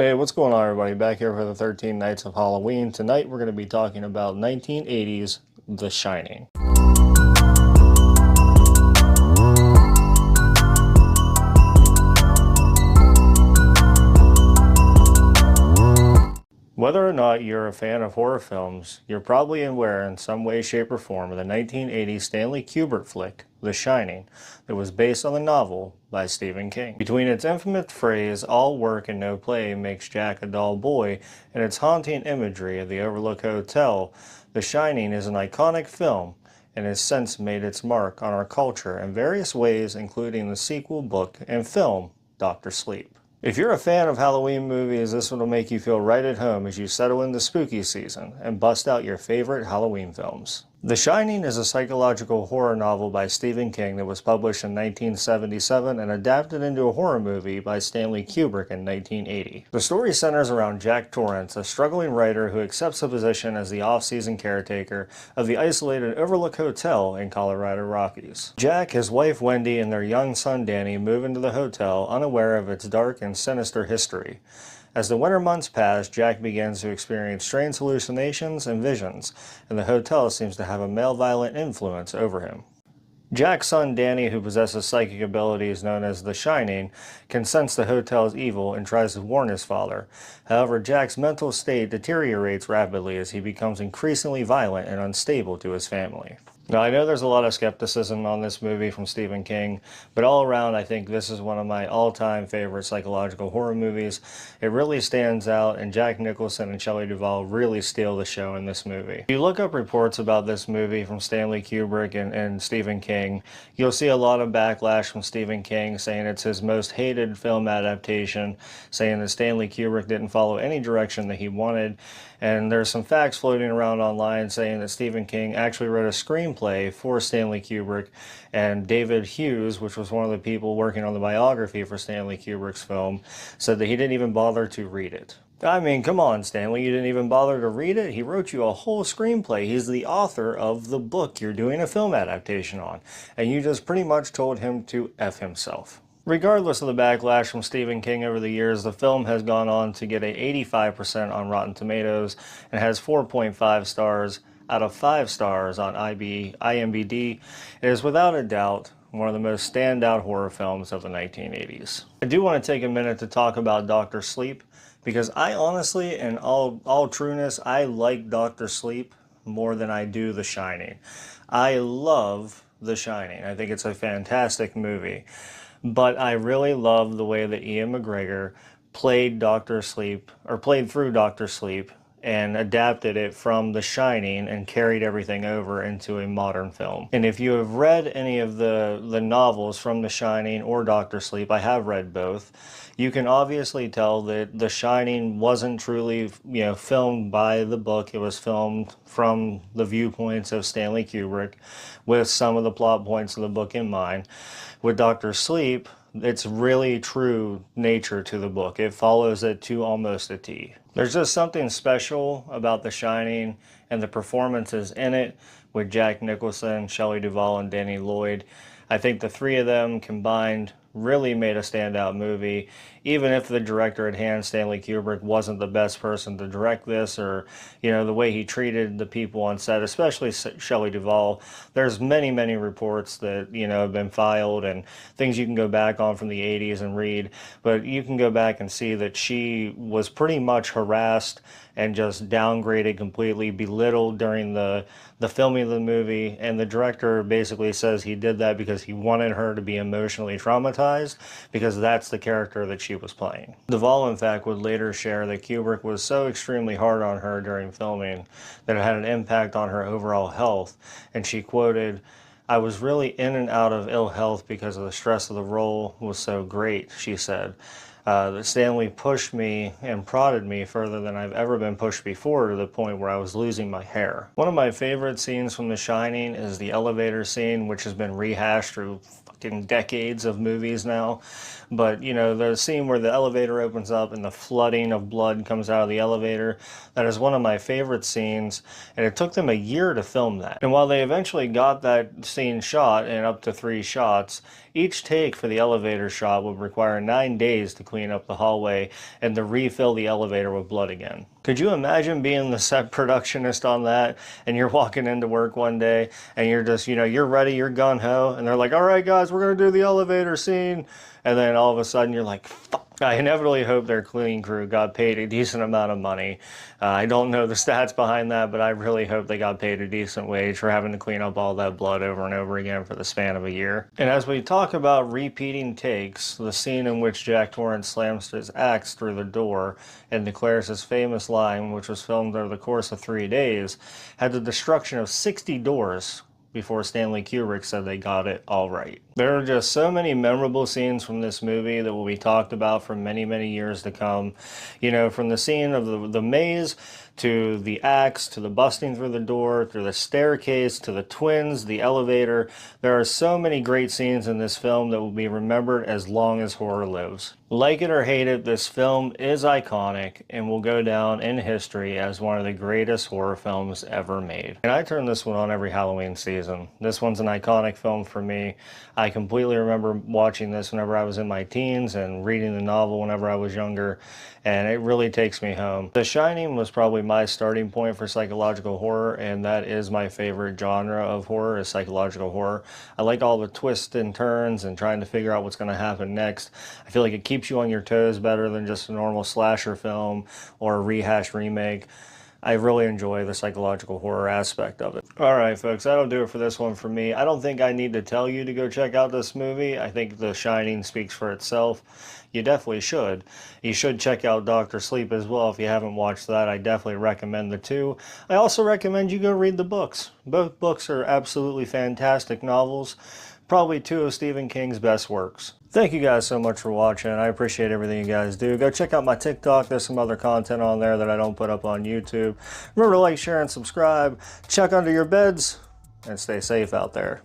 Hey, what's going on, everybody? Back here for the 13 Nights of Halloween. Tonight we're going to be talking about 1980's The Shining. Whether or not you're a fan of horror films, you're probably aware in some way, shape, or form of the 1980 Stanley Kubrick flick, The Shining, that was based on the novel by Stephen King. Between its infamous phrase, all work and no play makes Jack a dull boy, and its haunting imagery of the Overlook Hotel, The Shining is an iconic film and has since made its mark on our culture in various ways, including the sequel, book, and film, Dr. Sleep. If you're a fan of Halloween movies, this one will make you feel right at home as you settle into spooky season and bust out your favorite Halloween films. The Shining is a psychological horror novel by Stephen King that was published in 1977 and adapted into a horror movie by Stanley Kubrick in 1980. The story centers around Jack Torrance, a struggling writer who accepts a position as the off-season caretaker of the isolated Overlook Hotel in Colorado Rockies. Jack, his wife Wendy, and their young son Danny move into the hotel unaware of its dark and sinister history. As the winter months pass, Jack begins to experience strange hallucinations and visions, and the hotel seems to have a malevolent influence over him. Jack's son Danny, who possesses psychic abilities known as the Shining, can sense the hotel's evil and tries to warn his father. However, Jack's mental state deteriorates rapidly as he becomes increasingly violent and unstable to his family. Now, I know there's a lot of skepticism on this movie from Stephen King, but all around I think this is one of my all-time favorite psychological horror movies. It really stands out, and Jack Nicholson and Shelley Duvall really steal the show in this movie. If you look up reports about this movie from Stanley Kubrick and Stephen King, you'll see a lot of backlash from Stephen King saying it's his most hated film adaptation, saying that Stanley Kubrick didn't follow any direction that he wanted, and there's some facts floating around online saying that Stephen King actually wrote a screenplay for Stanley Kubrick, and David Hughes, which was one of the people working on the biography for Stanley Kubrick's film, said that he didn't even bother to read it. I mean, come on, Stanley, you didn't even bother to read it? He wrote you a whole screenplay. He's the author of the book you're doing a film adaptation on, and you just pretty much told him to F himself. Regardless of the backlash from Stephen King over the years, the film has gone on to get an 85% on Rotten Tomatoes and has 4.5 stars out of 5 stars on IMDb. It is without a doubt one of the most standout horror films of the 1980s. I do want to take a minute to talk about Dr. Sleep, because I honestly, in all trueness, I like Dr. Sleep more than I do The Shining. I love The Shining. I think it's a fantastic movie. But I really love the way that Ian McGregor played Dr. Sleep, or played through Dr. Sleep, and adapted it from The Shining and carried everything over into a modern film. And if you have read any of the novels from The Shining or Dr. Sleep, I have read both, you can obviously tell that The Shining wasn't truly, filmed by the book. It was filmed from the viewpoints of Stanley Kubrick, with some of the plot points of the book in mind. With Dr. Sleep, it's really true nature to the book. It follows it to almost a T. There's just something special about The Shining and the performances in it with Jack Nicholson, Shelley Duvall, and Danny Lloyd. I think the three of them combined really made a standout movie. Even if the director at hand, Stanley Kubrick, wasn't the best person to direct this, or the way he treated the people on set, especially Shelley Duvall, there's many reports that have been filed and things you can go back on from the 80s and read, but you can go back and see that she was pretty much harassed and just downgraded completely, belittled during the filming of the movie, and the director basically says he did that because he wanted her to be emotionally traumatized, because that's the character that she was playing. Duvall, in fact, would later share that Kubrick was so extremely hard on her during filming that it had an impact on her overall health, and she quoted, "I was really in and out of ill health because of the stress of the role was so great," she said. That Stanley pushed me and prodded me further than I've ever been pushed before, to the point where I was losing my hair. One of my favorite scenes from The Shining is the elevator scene, which has been rehashed through fucking decades of movies now. But, you know, the scene where the elevator opens up and the flooding of blood comes out of the elevator, that is one of my favorite scenes, and it took them a year to film that. And while they eventually got that scene shot in up to 3 shots, each take for the elevator shot would require 9 days to clean up the hallway and to refill the elevator with blood again. Could you imagine being the set productionist on that, and you're walking into work one day and you're just, you know, you're ready, you're gung-ho, and they're like, all right guys, we're gonna do the elevator scene, and then all of a sudden you're like, fuck. I inevitably hope their cleaning crew got paid a decent amount of money. I don't know the stats behind that, but I really hope they got paid a decent wage for having to clean up all that blood over and over again for the span of a year. And as we talk about repeating takes, the scene in which Jack Torrance slams his axe through the door and declares his famous line, which was filmed over the course of 3 days, had the destruction of 60 doors before Stanley Kubrick said they got it all right. There are just so many memorable scenes from this movie that will be talked about for many, many years to come. You know, from the scene of the maze, to the axe, to the busting through the door, through the staircase, to the twins, the elevator. There are so many great scenes in this film that will be remembered as long as horror lives. Like it or hate it, this film is iconic and will go down in history as one of the greatest horror films ever made. And I turn this one on every Halloween season. This one's an iconic film for me. I completely remember watching this whenever I was in my teens and reading the novel whenever I was younger, and it really takes me home. The Shining was probably my starting point for psychological horror, and that is my favorite genre of horror, is psychological horror. I like all the twists and turns and trying to figure out what's going to happen next. I feel like it keeps you on your toes better than just a normal slasher film or a rehash remake. I really enjoy the psychological horror aspect of it. Alright folks, that'll do it for this one for me. I don't think I need to tell you to go check out this movie. I think The Shining speaks for itself. You definitely should. You should check out Dr. Sleep as well if you haven't watched that. I definitely recommend the two. I also recommend you go read the books. Both books are absolutely fantastic novels. Probably two of Stephen King's best works. Thank you guys so much for watching. I appreciate everything you guys do. Go check out my TikTok. There's some other content on there that I don't put up on YouTube. Remember to like, share, and subscribe. Check under your beds, and stay safe out there.